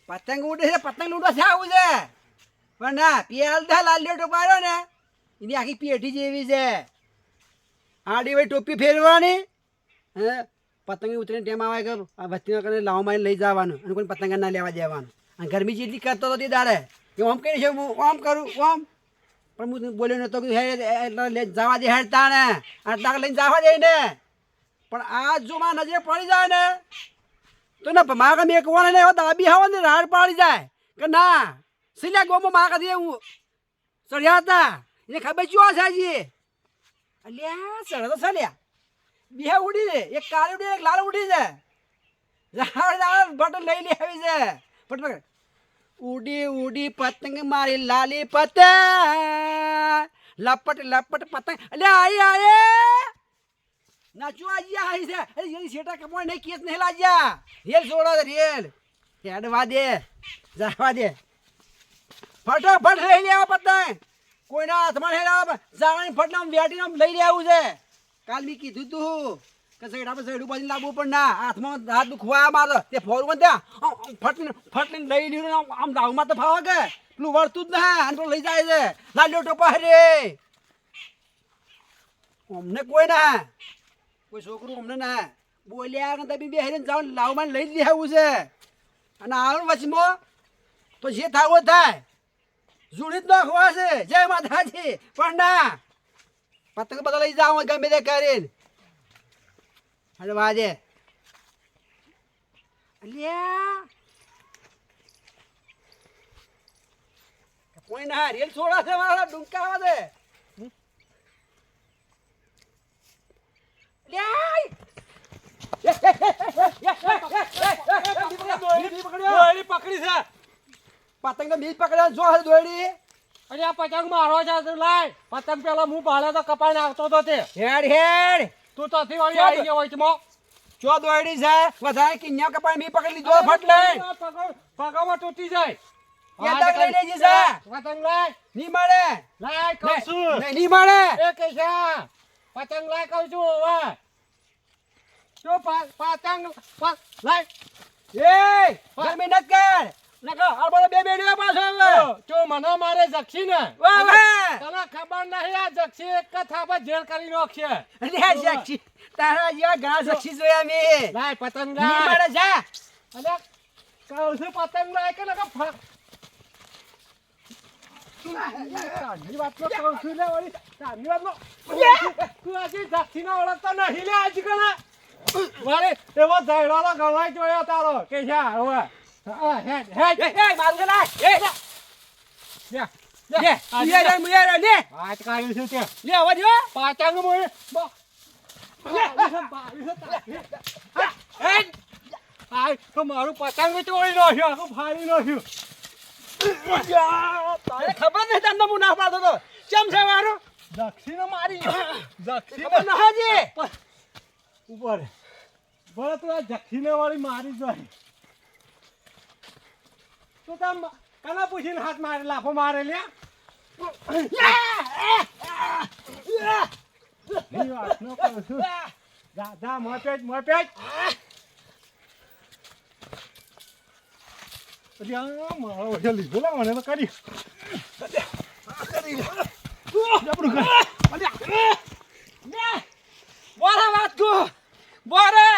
પતંગ ઉડે છે, પતંગ લૂંટો છે આવું છે. પણ ના પેલતા લાલ્યો ટોપાયો ને એની આખી પેઢી જેવી છે. આડી ભાઈ ટોપી ફેરવાની, હે પતંગ ઉતરીને ટેમ આવે કે આ વસ્તીના કરીને લાવ મારીને લઈ જવાનું અને કોઈ પતંગ ના લેવા દેવાનું. અને ગરમી જેટલી કરતો હતો તે દાડે કે આમ કહી છે હું આમ કરું આમ, પણ હું બોલ્યો નતો કે હે એટલે જવા દે હેડતા ને આટલા લઈને જવા દે ને. પણ આ જો મારા નજરે પડી જાય ને તો ને મારા મેકવાને ને એવા દાબી આવો ને રાડ પાડી જાય કે ના સિલ્યા ગોમાં મારા કદી એવું ચડ્યા હતા એને ખબર શું છે હજી. અલ્યા ચડે તો ચડ્યા બે ઉડી છે, એક કાળી ઉડી એક લાલ ઉડી છે. બટન લઈ લે આવી છે બટ ઉડી ઉડી પતંગ મારી લાલી પતંગ લપટ લપટ પતંગ. અલ્યા આઈ આયે નાચું આજી આવી છે. અરે જેની શેટા કમાય નહીં કેસ નહીં લાજ્યા રેલ જોડો રેલ હેડવા દે જવા દે ફટાફટ લઈ લેવા પતંગ. કોઈના હાથમાં નહીં લાવવા જવાની ફટલામ વેટીને લઈ લેવું છે. કાલ મેં કીધું તું કે સૈડા પર સૈડું બાંધીને લાવવું પણ ના હાથમાં હાથ દુખવા મારે તે ફોરવું ત્યાં ફટલીને લઈ લીધું આમ દાવમાં તો ફાવે કે પેલું વળતું જ ના આને લઈ જાય છે. લાલ્યો ટોપા રે અમને કોઈ ના કોઈ છોકરું અમને ના બોલ્યા તમે બે હેરીને જાઓ લાવમાં લઈ લેવું છે. અને આવું વચમાં તો જે થાવો થાય જુડી જ નાખવા છે. જય માતાજી. પણ ના પતંગ બધા લઈ જાઓ ગમે તે કરીને અરે વાજે. અલ્યા કોઈ ના રેલ છોડા છે મારા ડુંકા દે. પકડી છે પતંગ બીજ પકડ્યા જો દોડી. અરે આ પતંગ મારો છે લાય પતંગ પેલા હું ભાડે તો કપાઈને આવતો હતો તે હેડ હેડ તું તોથી વાળી આવી ગયો હોય તો ચો દોડી છે વધારે કિન્યા કપાઈ મી પકડી લીધો ફટ લઈ પગામાં તૂટી જાય. પતંગ લઈ લેજી છે પતંગ લાય ની મળે લાય કહું છું ની મળે એ કે છે પતંગ લાય કહું છું હવે શું પતંગ લાય એ ગરમી નત કર નકો આ બધો બે બેડીઓ પાછો હવે જો મને મારે જક્ષી ને વાહ વાહ તને ખબર નહીં આ જક્ષી એક થાપા જેલ કરી નાખશે. અરે જક્ષી તારા જેવા ઘણા જક્ષી જોયા મે લાય પતંગ ની લાય મળે જા. અરે કહું છું પતંગ લાય કે નકો તારી વાત નો કહું છું લે વળી તારી વાત નો તું આજે જક્ષી નો ઓળખતો નહીં લે આજકાલ વારે એવો ઝાયડો ગવાઈ જોયો તારો કે છે હવે હેડ હેડ એ મારું લાય એ લે લે મુયા લે વાત કાઢ્યું છું તે લે આવા જો પતંગ મોય તો મારું પતંગ તોડી નાખ્યું આખું ફાડી નાખ્યું. તારે ખબર નહીં તમને હું ના પાડતો તો કેમ છે મારું દક્ષિણ મારી દક્ષિણ ખબર ના હાજી ઉપર બરાબર તું આ દક્ષિણ વાળી મારી જાય તું તમ કના પૂછીને હાથ મારે લાફો મારે લ્યા વાત ન કરું છું જા મોપેજ મોપેજ મારો વજન લીધો લા મને તો કરી બોલા વાત કો બોરે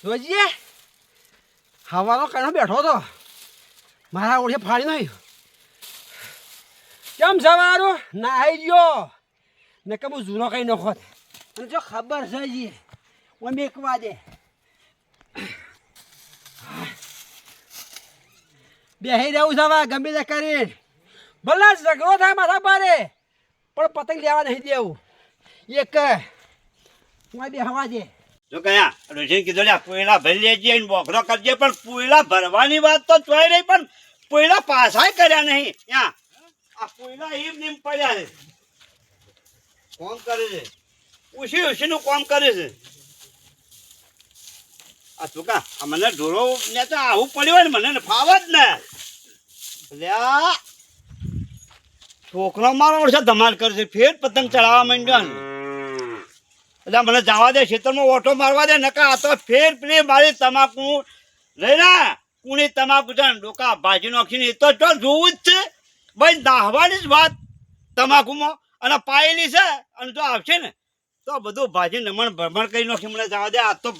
જોજીએ હવાનો કણો બેઠો તો મારા ઓળે ફાડી નાખ્યો. કેમ છે મારું ના આવી ગયો ને કે હું જૂનો કઈ નખો અને જો ખબર છે જી હું મેકવા દે બેહી રહેવું છે હવે ગમે તે કરીને ભલે ઝઘડો થાય મારા બારે પણ પતંગ લેવા નહીં દેવું એક હું બે હવા દે. જો કયા ઋષિ કીધું લે પોયલા ભરી લેજે ને બોખરો કરજે પણ પોયલા ભરવાની વાત તો ચોય નહીં પણ પોયલા પાછાય કર્યા નહીં. ત્યાં આ પોયલા એમ નેમ પડ્યા છે કોમ કરે છે ઉછી ઉછીનું કોમ કરે છે. આ તુકા આ મને ઢોરો ને તો આવું પડ્યું હોય ને મને ફાવ જ ને લ્યા છોકરો મારો વર્ષે ધમાલ કરશે ફેર પતંગ ચડાવવા માંડ્યો ને એટલે મને જવા દે ખેતરમાં ઓટો મારવા દે નકા આ તો ફેર પેલી મારી તમાકુ લઈને કુણી તમાકુ છે ને ડોકા ભાજી નાખીને એ તો જો જોવું જ છે ભાઈ નાહવાની જ વાત તમાકુમાં અને પાયેલી છે અને જો આવશે ને તો બધું ભાજી નમણ ભરમણ કરી નાખી મને જવા દે આ તો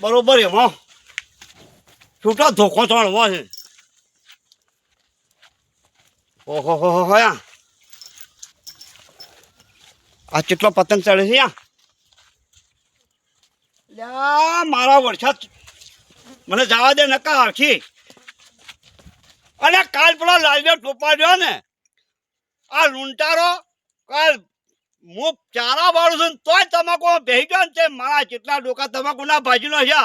બરોબર એમાં છૂટો ધોકો ચડવો છે ઓહો હો હો આ કેટલો પતંગ ચડે છે યા મારા વરસાદ મને જવા દે નકા આખી અને કાલ પેલો લાલ્યો ટોપાડ્યો ને આ લૂંટારો કાલ હું ચારા વાળું છું તોય તમાકુ બેસી ગયો ને તે મારા જેટલા ડોકા તમાકુના ભાજીનો છે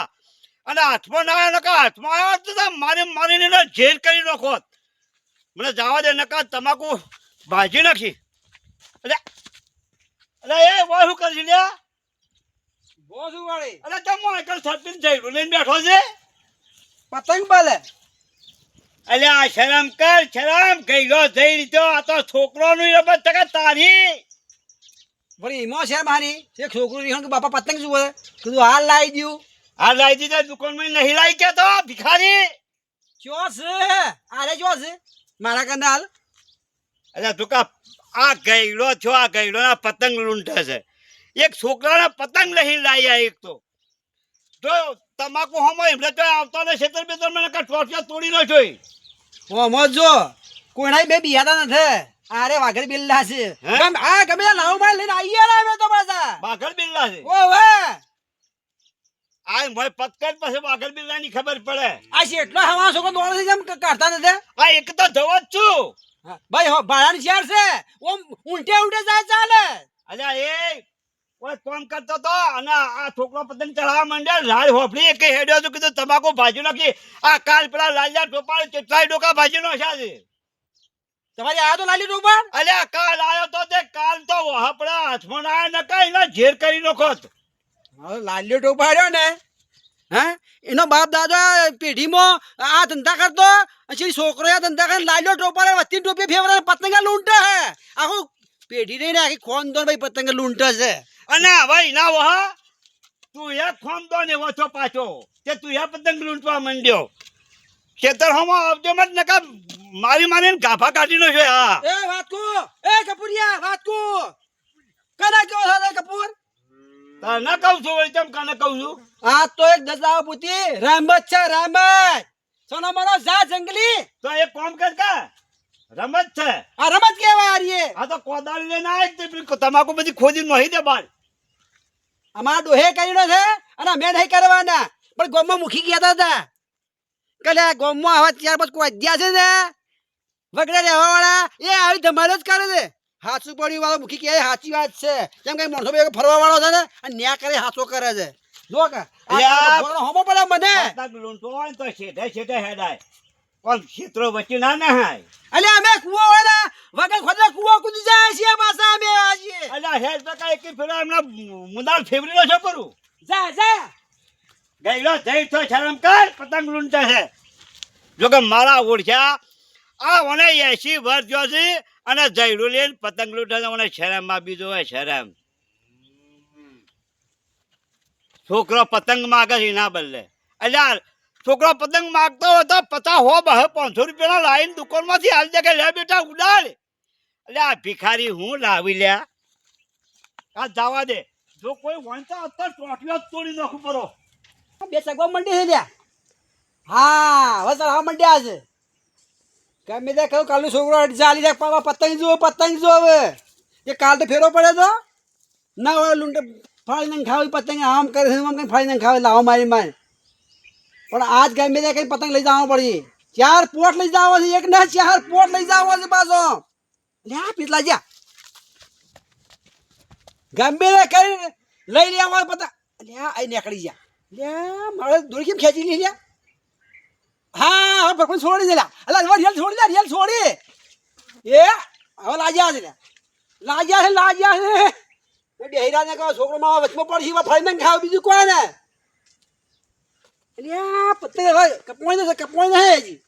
અને હાથમાં ના આવ્યો નકા હાથમાં આવ્યો તો મારી મારીને જેલ કરી નાખો મને જવા દે નકા તમાકુ ભાજી નાખી એટલે અરે એ બોય શું કરશે લ્યા બોસ વાળી અરે તમે એકલ છપીને જઈ લઈને બેઠો છે પતંગ બોલે અલ્યા શરમ કર શરમ ગઈલો જઈ રીતો આ તો છોકરોનું રમત ટકા તારી વળી એમાં છે મારી એક છોકરું રીહણ કે બાપા પતંગ જુએ કીધું હાલ લાવી દઉં આ લાવી દીધા દુકાનમાં નહીં લાવી કે તો ભિખારી ચો છે આરે ચો છે મારા કને હાલ અલ્યા તું કા આ ગઈલો છો આ ગઈલો ના પતંગ લૂંટે છે એક છોકરાના પતંગ નહીં લાવી એક તો જો તમાકુ હમો એમને તો આવતો ને છેતર બેતર મને કા ટોટિયા તોડી નો જોઈ ઓમો જો કોઈના બે બિયાતા નથી આરે વાઘર બિલ્લા છે ગમ આ ગમે લાવ માં લઈને આઈએ લાવે તો પાછા બાગલ બિલ્લા છે ઓ વે આ મોય પતકર પછી બાગલ બિલ્લા ની ખબર પડે આ છે એટલો હવા છોકરો દોડે છે જેમ કાઢતા નથી આ એક તો જવો જ છું ભાઈ હો ભાડાની શેર છે ઓમ ઉલટે ઉલટે જાય ચાલે અલ્યા એ કોઈ કોમ કરતો તો અને આ છોકરો પતંગ ચડાવવા માંડ્યા લાલ હોફળી એક હેડ્યો તો કીધું તમાકુ ભાજી નાખી આ કાલ પેલા લાલિયા ટોપાળ કેટલાય ડોકા ભાજી નાખ્યા છે તમારી આ તો લાલી ડોબા અલ્યા કાલ આવ્યો તો તે કાલ તો આપણા હાથમાં ના નકા એના ઝેર કરી નાખો લાલ્યો ટોપાડ્યો ને હે એનો બાપ દાદા પેઢીમાં આ ધંધા કરતો પછી છોકરો આ ધંધા કરીને લાલ્યો ટોપાડે વસ્તી ટોપી ફેવરે પતંગ લૂંટે હે આખું પેઢી નહીં ને આખી ખોનદોન ભાઈ પતંગ લૂંટે છે અને ભાઈ ના વહા તું એ ખોમદો ને વછો પાછો તે તું એ પતંગ લૂંટવા માંડ્યો ખેતર હમો આવજો મત નકા મારી મારીને ગાભા કાઢીનો છે હા એ વાતકુ એ કપૂરિયા વાતકુ કના કેવો છે કપૂર તને કહું છું વળી તેમ કને કહું છું આ તો એક દસાવ પુતી રામત છે રામત સોનો મનો જા જંગલી તો એક કામ કર કે રમત છે આ રમત કેવાય આરીએ આ તો કોદાળી લઈને આય તે તમાકુ બધી ખોદી નહી દે બાર અમાર ડોહે કરીનો છે અને મેં નહીં કરવાના પણ ગોમમાં મુખી ગયા હતા કલે ગોમમાં હવે ત્યાર પછી કોઈ અધ્યા છે ને વગડે રહેવા વાળા એ આવી ધમાલ જ કરે છે હાચું પડ્યું વાળો મુખી કહે સાચી વાત છે જેમ કઈ માણસો બે ફરવા વાળો છે ને અને ન્યા કરે હાચો કરે છે જો કે હોમો પડે મને પતંગ લૂંટો હોય તો છેટે છેટે હેડાય કોણ ક્ષેત્રો વચ્ચે ના નહાય અલે અમે કુવો હોય ને વગર ખોદે કુવો કૂદી જાય છે પાછા અમે આજીએ અલ્યા હેડ તો કઈ કે ફેરા હમણાં મુદાલ ફેવરીનો છે કરું જા જા ગઈલો જઈ તો શરમ કર પતંગ લૂંટે છે જો કે મારા ઓળખ્યા આ મને 80 વર્ષ જો છે અને જઈડું લઈને પતંગ લૂંટે છે મને શરમ માં બીજો હોય શરમ છોકરો પતંગ માગે છે ના બદલે અલ્યા છોકરો પતંગ માગતો હોય તો 50 રૂપિયાનો લાઈન દુકાનમાંથી હાલ દે કે લે બેટા ઉડાડ એટલે આ ભિખારી હું લાવી લ્યા આ જવા દે જો કોઈ વાંચા અત્યારે ટોટિયો તોડી નાખું પરો બે સગવા મંડી છે લ્યા હા હવે ચઢાવા મંડ્યા છે ગમે તે કહું કાલનો છોકરો ચાલી જાય પાવા પતંગ જો હવે એ કાલ તો ફેરો પડે તો ના હોય લૂંટે ફાળીને ખાવ પતંગ આમ કરે છે આમ કઈ ફાળીને ખાવે લાવો મારી મારી પણ આજ ગમે તે કઈ પતંગ લઈ જવા પડી 4 પોટ લઈ જવા છે એક ના 4 પોટ લઈ જવા છે પાછો લ્યા પીતલા જા ગમે તે કરી લઈ લેવા પતંગ લ્યા આઈ નીકળી જા લ્યા મારે દોરી કેમ ખેંચી લી લ્યા હા હવે ભગવાન છોડી દે લ્યા અલા રીલ છોડી લે રીલ છોડી એ હવે લાજ્યા છે લાજ્યા છે એ બેહીરાને કહો છોકરો માં વચમાં પડશી ફાઈને ખાવ બીજું કોઈ ને અલ્યા પત્તે હવે કપોઈ ને હજી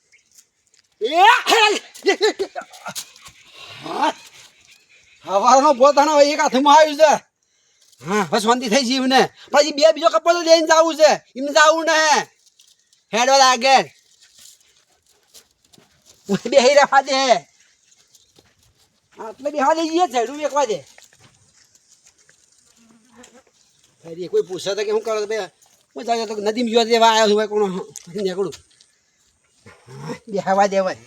હવારનો પોતાનો એક હાથમાં આવ્યું છે હા બસ શાંતિ થઈ જીવ ને પછી બે બીજો કપડો લઈને જવું છે એમ જવું ને હેડવા લાગે બેહી રહેવા દે આટલે બેહવા દઈએ ઝેડું વેકવા દે ફરી કોઈ પૂછે તો કે શું કરો બે હું જાય તો નદીમાં જોવા દેવા આવ્યો છું ભાઈ કોણ નીકળું બેહવા દે ભાઈ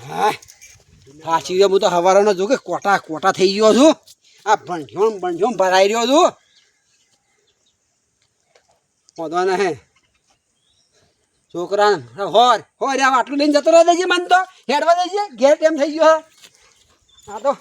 હા સાચી હું તો હવારનો જો કે કોટા કોટા થઈ ગયો છું આ ભણ્યો ભરાઈ રહ્યો છું વાંધો ના હે છોકરા હોર હોર આટલું લઈને જતો રહે દેજે મન તો હેડવા દેજે ઘેર ટેમ થઈ ગયો હા તો